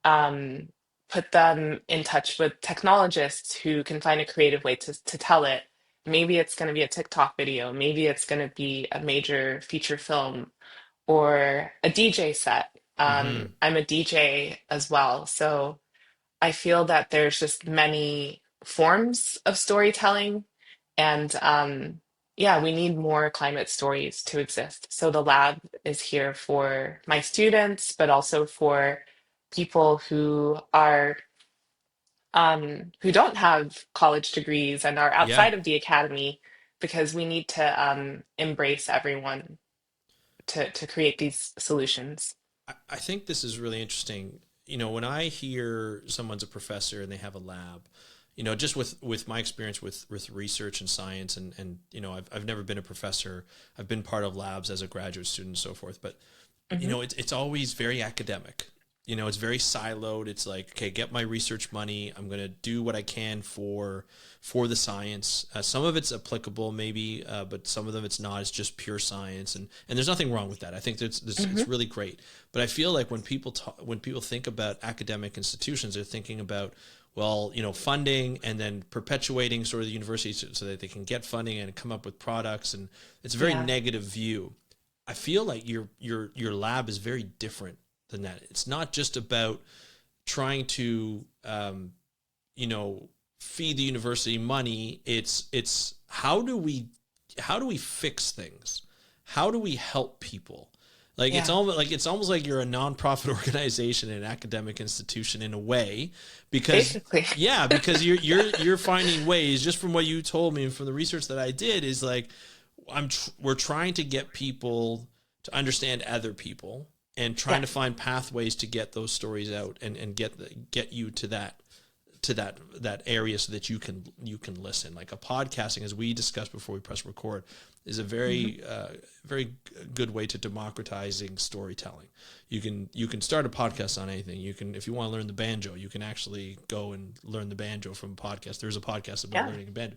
um, put them in touch with technologists who can find a creative way to tell it, maybe it's going to be a TikTok video, maybe it's going to be a major feature film or a DJ set. Mm-hmm. I'm a DJ as well, so I feel that there's just many forms of storytelling, and yeah, we need more climate stories to exist. So the lab is here for my students, but also for people who don't have college degrees and are Yeah. outside of the academy, because we need to embrace everyone to create these solutions. I think this is really interesting. You know, when I hear someone's a professor and they have a lab, you know, just with my experience with research and science and you know, I've never been a professor. I've been part of labs as a graduate student and so forth, but you Hmm. know, it's always very academic. It's very siloed. It's like, okay, get my research money. I'm going to do what I can for the science. Some of it's applicable, maybe, but some of them it's not. It's just pure science, and there's nothing wrong with that. I think it's Hmm. really great. But I feel like when people think about academic institutions, they're thinking about, well, funding and then perpetuating sort of the university so that they can get funding and come up with products, and it's a very Yeah. negative view. I feel like your lab is very different than that. It's not just about trying to you know feed the university money. It's how do we fix things? How do we help people? Like Yeah. it's almost like you're a nonprofit organization, an academic institution in a way, because Basically. yeah, because you're finding ways, just from what you told me and from the research that I did, is like we're trying to get people to understand other people and trying Yeah. to find pathways to get those stories out and get you to that area so that you can listen. Like a podcasting, as we discussed before we press record, is a Hmm. very good way to democratizing storytelling. You can start a podcast on anything. You can, if you want to learn the banjo, you can actually go and learn the banjo from a podcast. There's a podcast about Yeah. learning a banjo.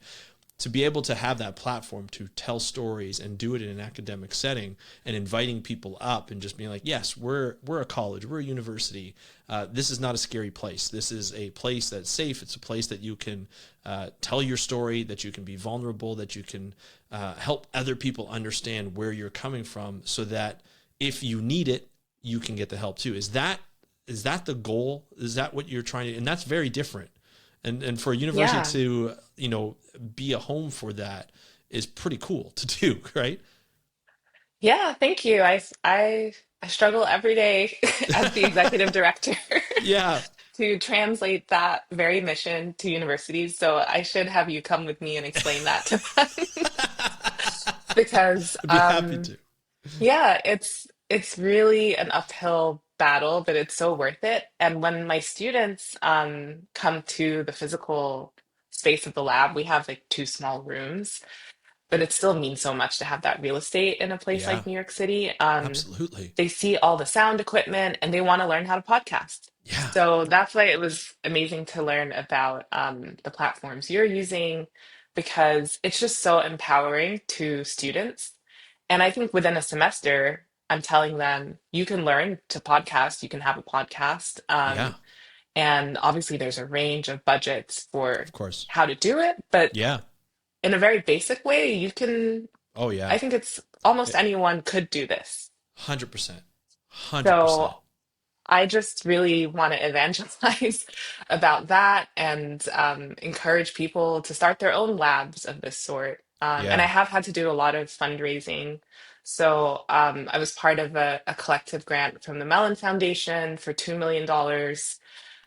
To be able to have that platform to tell stories and do it in an academic setting, and inviting people up and just being like, yes, we're a college, we're a university. This is not a scary place. This is a place that's safe. It's a place that you can tell your story, that you can be vulnerable, that you can help other people understand where you're coming from, so that if you need it, you can get the help too. Is that the goal? Is that what you're trying to? And that's very different. And for a university Yeah. to be a home for that is pretty cool to do, right? Yeah, thank you. I struggle every day as the executive director Yeah. to translate that very mission to universities. So I should have you come with me and explain that to them because I'd be happy to. yeah, it's really an uphill battle, but it's so worth it. And when my students come to the physical space of the lab, we have like two small rooms, but it still means so much to have that real estate in a place Yeah, like New York City. absolutely. They see all the sound equipment and they want to learn how to podcast. Yeah, So that's why it was amazing to learn about the platforms you're using because it's just so empowering to students. And I think within a semester, I'm telling them you can learn to podcast, you can have a podcast. yeah, And obviously, there's a range of budgets for of course. how to do it, but Yeah. in a very basic way, you can, Oh I yeah. think it's almost anyone could do this. 100%. 100%. So I just really want to evangelize about that and encourage people to start their own labs of this sort. And I Yeah. have had to do a lot of fundraising. So I was part of a collective grant from the Mellon Foundation for $2 million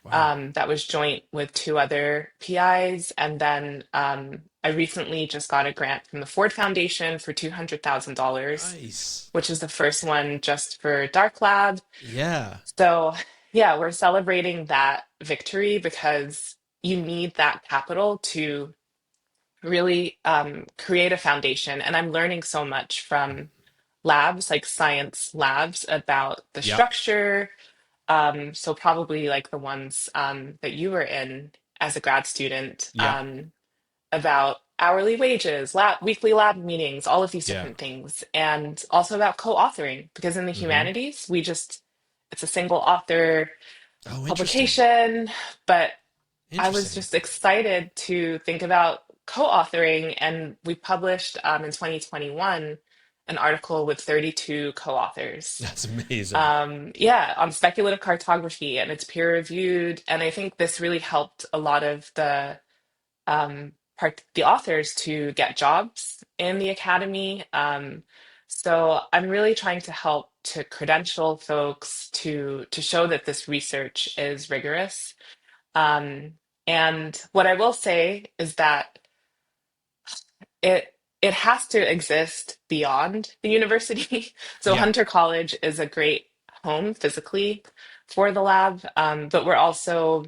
Wow. that was joint with two other PIs. And then I recently just got a grant from the Ford Foundation for $200,000, Nice. which is the first one just for Dark Lab. Yeah. So, yeah, we're celebrating that victory because you need that capital to really create a foundation. And I'm learning so much from labs, like science labs, about the Yep. structure. So, probably like the ones that you were in as a grad student, Yep. about hourly wages, weekly lab meetings, all of these Yeah. different things, and also about co-authoring, because in the Mm-hmm. humanities, it's a single author Oh, interesting. publication, but I was Interesting. just excited to think about co-authoring, and we published in 2021 an article with 32 co-authors. That's amazing. Yeah, on speculative cartography, and it's peer reviewed. And I think this really helped a lot of the authors to get jobs in the academy. So I'm really trying to help to credential folks to show that this research is rigorous. Um, and what I will say is that it it has to exist beyond the university. So Yeah. Hunter College is a great home physically for the lab, but we're also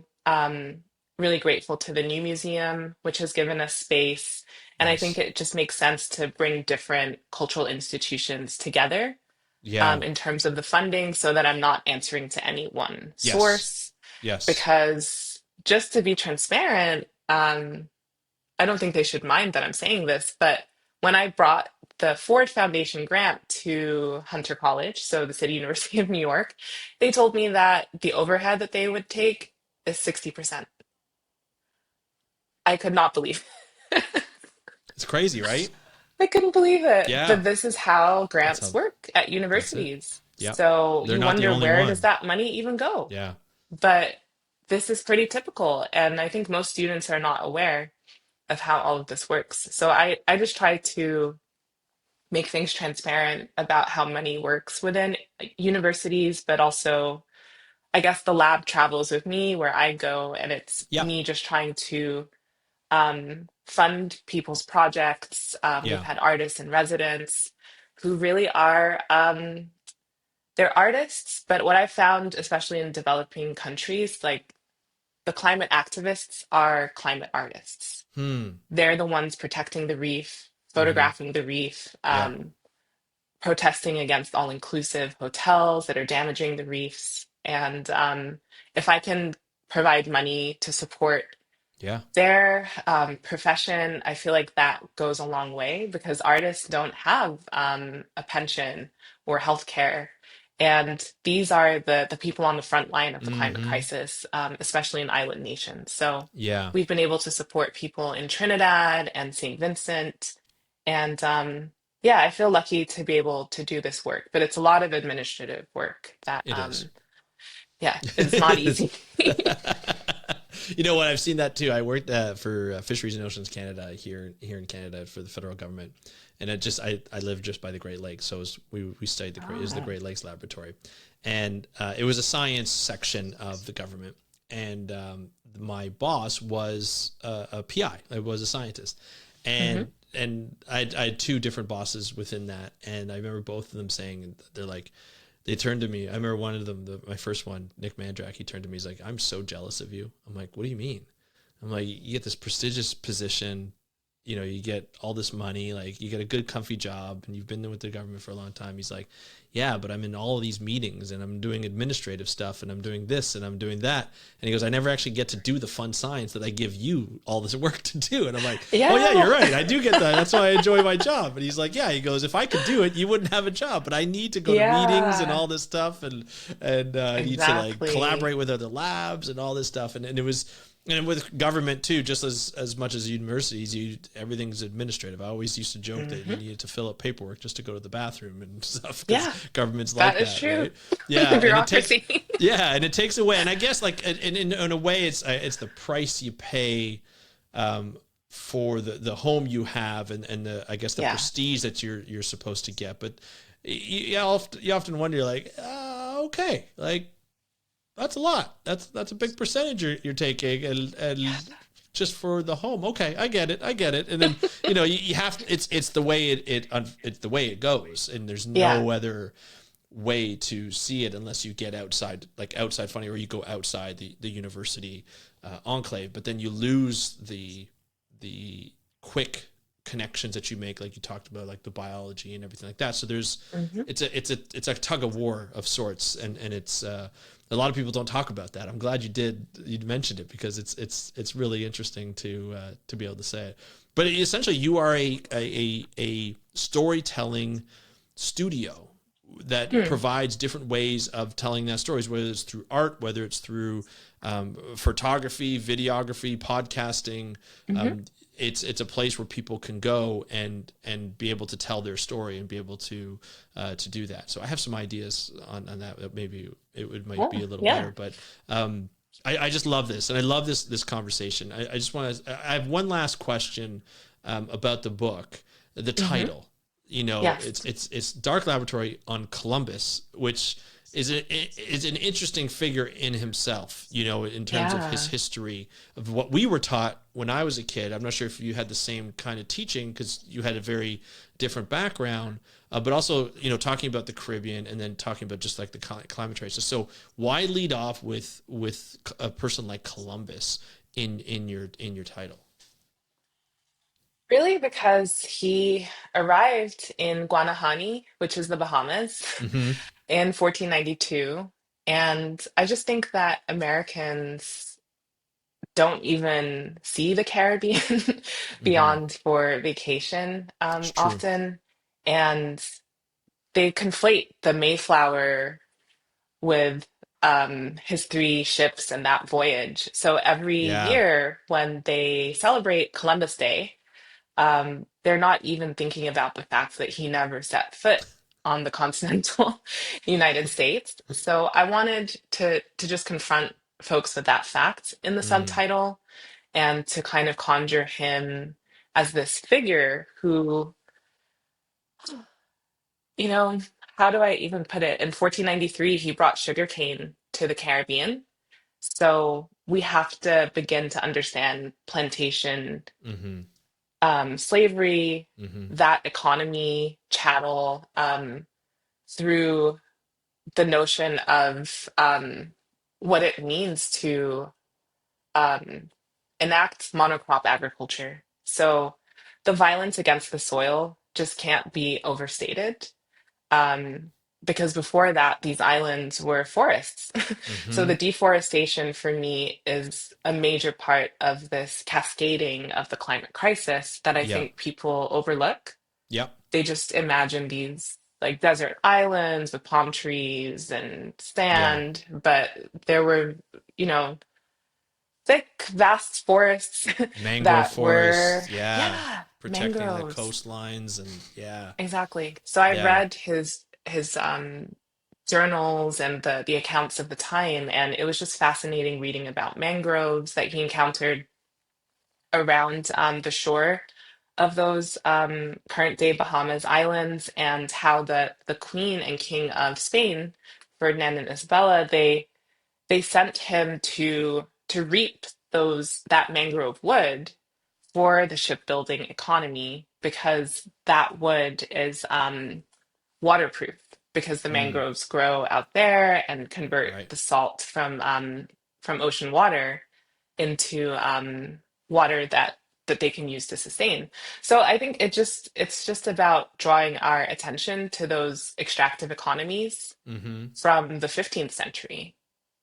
really grateful to the new museum, which has given us space. And I think Nice. it just makes sense to bring different cultural institutions together. Yeah. in terms of the funding so that I'm not answering to any one Yes. source. Yes. Because just to be transparent, I don't think they should mind that I'm saying this, but when I brought the Ford Foundation grant to Hunter College, so the City University of New York, they told me that the overhead that they would take is 60%. I could not believe It's crazy, right? I couldn't believe it. Yeah. But this is how That's grants how, work at that's it. universities. Yeah. So They're you not the wonder, only where does one. that money even go? Yeah. But this is pretty typical. And I think most students are not aware of how all of this works. So I just try to make things transparent about how money works within universities, but also, I guess, the lab travels with me where I go, and it's Yeah. me just trying to fund people's projects. We've Yeah. had artists in residence who really are they're artists, but what I found, especially in developing countries, like the climate activists are climate artists. Hmm. They're the ones protecting the reef, Mm-hmm. photographing the reef, Yeah. protesting against all-inclusive hotels that are damaging the reefs. And if I can provide money to support Yeah. their profession, I feel like that goes a long way because artists don't have a pension or health care. And these are the people on the front line of the climate Mm-hmm. crisis, especially in island nations. So Yeah. we've been able to support people in Trinidad and St. Vincent. And yeah, I feel lucky to be able to do this work, but it's a lot of administrative work that, It is. yeah, it's not easy. You know what? I've seen that too. I worked for Fisheries and Oceans Canada here in Canada for the federal government, and I live just by the Great Lakes, so we studied the Oh, Great Lakes Laboratory, and it was a science section of the government, and my boss was a PI. I was a scientist, hmm and I had two different bosses within that, and I remember both of them saying they're like. They turned to me. I remember one of them, my first one, Nick Mandrak, he turned to me. He's like, I'm so jealous of you. I'm like, what do you mean? I'm like, you get this prestigious position, you know, you get all this money, like you get a good comfy job and you've been with the government for a long time. He's like, yeah, but I'm in all of these meetings and I'm doing administrative stuff and I'm doing this and I'm doing that. And he goes, I never actually get to do the fun science that I give you all this work to do. And I'm like, oh yeah, yeah, you're right. I do get that. That's why I enjoy my job. And he's like, yeah, he goes, if I could do it, you wouldn't have a job, but I need to go to meetings and yeah, all this stuff. And I need to like exactly. collaborate with other labs and all this stuff. And it was, and with government too, just as much as universities, everything's administrative. I always used to joke that you hmm needed to fill out paperwork just to go to the bathroom and stuff because Yeah, government's like that is that, true. right? Yeah, and it takes Bureaucracy. and it takes away. And I guess like in a way, it's the price you pay for the home you have and the I guess the Yeah, prestige that you're supposed to get. But you often wonder like, okay, like that's a lot. That's a big percentage you're taking, and just for the home. Okay, I get it. I get it. And then you have to, it's the way it's the way it goes, and there's yeah, no other way to see it unless you get outside funding or you go outside the university enclave. But then you lose the quick connections that you make, like you talked about, like the biology and everything like that. So hmm it's a tug of war of sorts, and it's a lot of people don't talk about that. I'm glad you mentioned it because it's really interesting to be able to say it. But essentially, you are a storytelling studio that Hmm. provides different ways of telling that stories, whether it's through art, whether it's through photography, videography, podcasting. hmm It's a place where people can go and be able to tell their story and be able to do that. So I have some ideas on that. Maybe it might be Oh, a little better, yeah. but I just love this, and I love this conversation. I just want to. I have one last question about the book, the hmm title. You know, Yes. it's Dark Laboratory on Columbus, which is an interesting figure in himself, you know, in terms of his Yeah. history of what we were taught when I was a kid. I'm not sure if you had the same kind of teaching because you had a very different background, but also, you know, talking about the Caribbean and then talking about just like the climate crisis. So why lead off with a person like Columbus in your title? Really, because he arrived in Guanahani, which is the Bahamas, Mm-hmm. in 1492. And I just think that Americans don't even see the Caribbean Mm-hmm. beyond for vacation It's true. often. And they conflate the Mayflower with his three ships and that voyage. So every Yeah. year when they celebrate Columbus Day, they're not even thinking about the fact that he never set foot on the continental United States. So I wanted to just confront folks with that fact in the Mm. subtitle and to kind of conjure him as this figure who, you know, how do I even put it? In 1493, he brought sugarcane to the Caribbean. So we have to begin to understand plantation, Mm-hmm. slavery, Mm-hmm. that economy, chattel, through the notion of what it means to um, enact monocrop agriculture. So the violence against the soil just can't be overstated. Um, because before that, these islands were forests. So Mm-hmm. the deforestation for me is a major part of this cascading of the climate crisis that I Yeah. think people overlook. Yep. They just imagine these like desert islands with palm trees and Yeah. sand, but there were, you know, thick, vast forests Mangrove that were, forests. Yeah. yeah, Protecting the mangroves. coastlines and yeah. Exactly. So I Yeah. read his journals and the accounts of the time, and it was just fascinating reading about mangroves that he encountered around the shore of those current day Bahamas islands, and how the Queen and King of Spain, Ferdinand and Isabella, they sent him to reap that mangrove wood for the shipbuilding economy because that wood is waterproof because the Mm. mangroves grow out there and convert Right. the salt from ocean water into water that they can use to sustain. So I think it's just about drawing our attention to those extractive economies Mm-hmm. from the 15th century.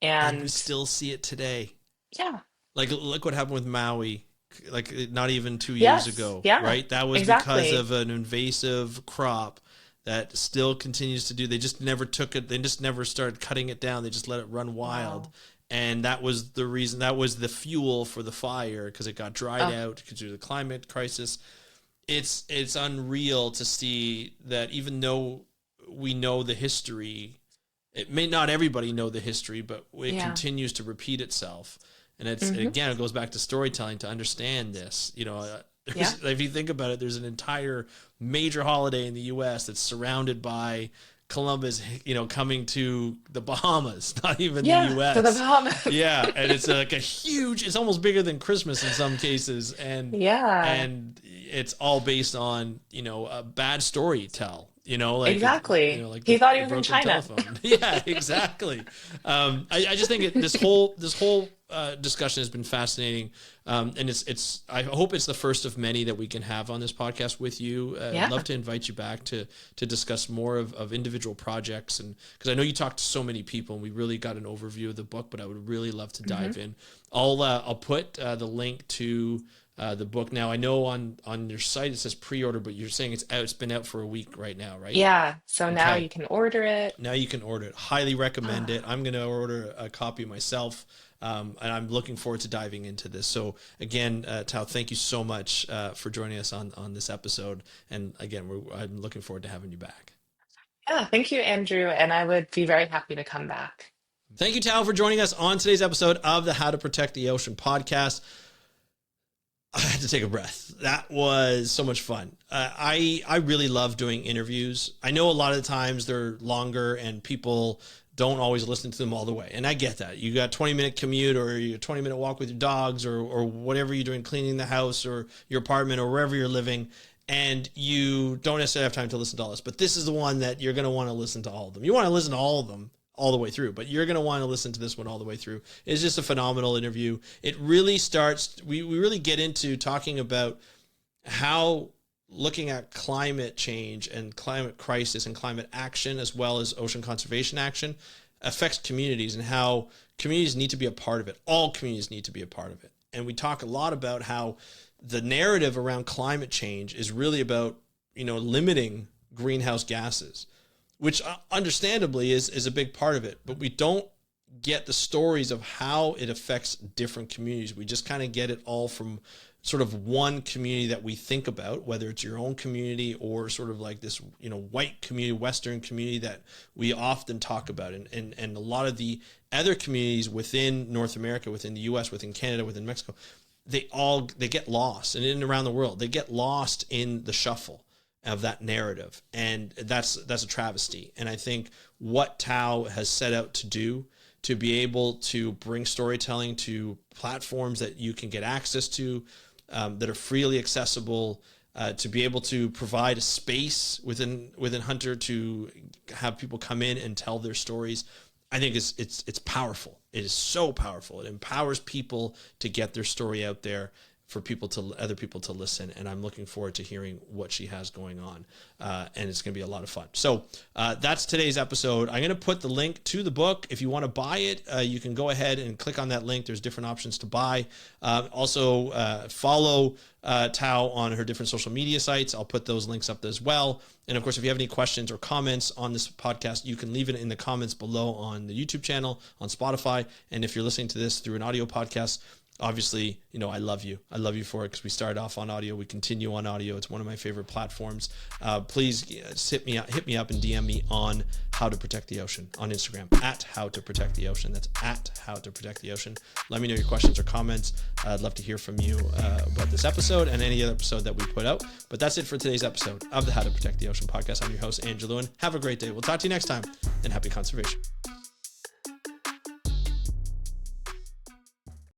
And we And still see it today. yeah, Like, look what happened with Maui, like not even 2 years yes, ago, yeah, right? That was because exactly. of an invasive crop that still continues to do. They just never took it. They just never started cutting it down. They just let it run wild. Wow. And that was the reason, that was the fuel for the fire because it got dried Oh, out because of the climate crisis. It's unreal to see that even though we know the history, it may not everybody know the history, but it yeah. continues to repeat itself. And it's Hmm. again, it goes back to storytelling to understand this. Yeah. If you think about it, there's an entire major holiday in the U.S. that's surrounded by Columbus, coming to the Bahamas, not even the Yeah. To the U.S. Bahamas. Yeah, and it's like a huge. It's almost bigger than Christmas in some cases, Yeah. and it's all based on a bad storytell. Exactly. Like He thought he the was in broken China. telephone. Yeah, exactly. I just think this whole discussion has been fascinating, and I hope it's the first of many that we can have on this podcast with you. I'd Yeah. love to invite you back to discuss more of individual projects, and because I know you talked to so many people, and we really got an overview of the book. But I would really love to Hmm. dive in. I'll put the link to the book. Now I know on your site it says pre-order, but you're saying it's out. It's been out for a week right now, right? Yeah. So now Okay. you can order it. Now you can order it. Highly recommend it. I'm going to order a copy myself, and I'm looking forward to diving into this. So again, Tao, thank you so much for joining us on this episode. And again, I'm looking forward to having you back. Yeah. Thank you, Andrew. And I would be very happy to come back. Thank you, Tao, for joining us on today's episode of the How to Protect the Ocean podcast. I had to take a breath. That was so much fun. I really love doing interviews. I know a lot of the times they're longer and people don't always listen to them all the way. And I get that. You got a 20-minute commute or your 20-minute walk with your dogs or whatever you're doing, cleaning the house or your apartment or wherever you're living, and you don't necessarily have time to listen to all this. But this is the one that you're going to want to listen to all of them. You want to listen to all of them all the way through, but you're going to want to listen to this one all the way through. It's just a phenomenal interview. It really starts, we really get into talking about how looking at climate change and climate crisis and climate action, as well as ocean conservation action, affects communities, and how communities need to be a part of it. All communities need to be a part of it. And we talk a lot about how the narrative around climate change is really about, limiting greenhouse gases, which understandably is a big part of it, but we don't get the stories of how it affects different communities. We just kind of get it all from sort of one community that we think about, whether it's your own community or sort of like this, white community, Western community that we often talk about. And a lot of the other communities within North America, within the US, within Canada, within Mexico, they get lost, and in and around the world, they get lost in the shuffle of that narrative. And that's a travesty. And I think what Tao has set out to do, to be able to bring storytelling to platforms that you can get access to, that are freely accessible, to be able to provide a space within Hunter to have people come in and tell their stories, I think it's powerful. It is so powerful. It empowers people to get their story out there for other people to listen. And I'm looking forward to hearing what she has going on. And it's going to be a lot of fun. So that's today's episode. I'm going to put the link to the book. If you want to buy it, you can go ahead and click on that link. There's different options to buy. Also follow Tao on her different social media sites. I'll put those links up as well. And of course, if you have any questions or comments on this podcast, you can leave it in the comments below on the YouTube channel, on Spotify. And if you're listening to this through an audio podcast, obviously, I love you. I love you for it, because we started off on audio. We continue on audio. It's one of my favorite platforms. Please hit me up and DM me on How to Protect the Ocean on Instagram, at How to Protect the Ocean. That's at How to Protect the Ocean. Let me know your questions or comments. I'd love to hear from you about this episode and any other episode that we put out. But that's it for today's episode of the How to Protect the Ocean podcast. I'm your host, Andrew Lewin. Have a great day. We'll talk to you next time, and happy conservation.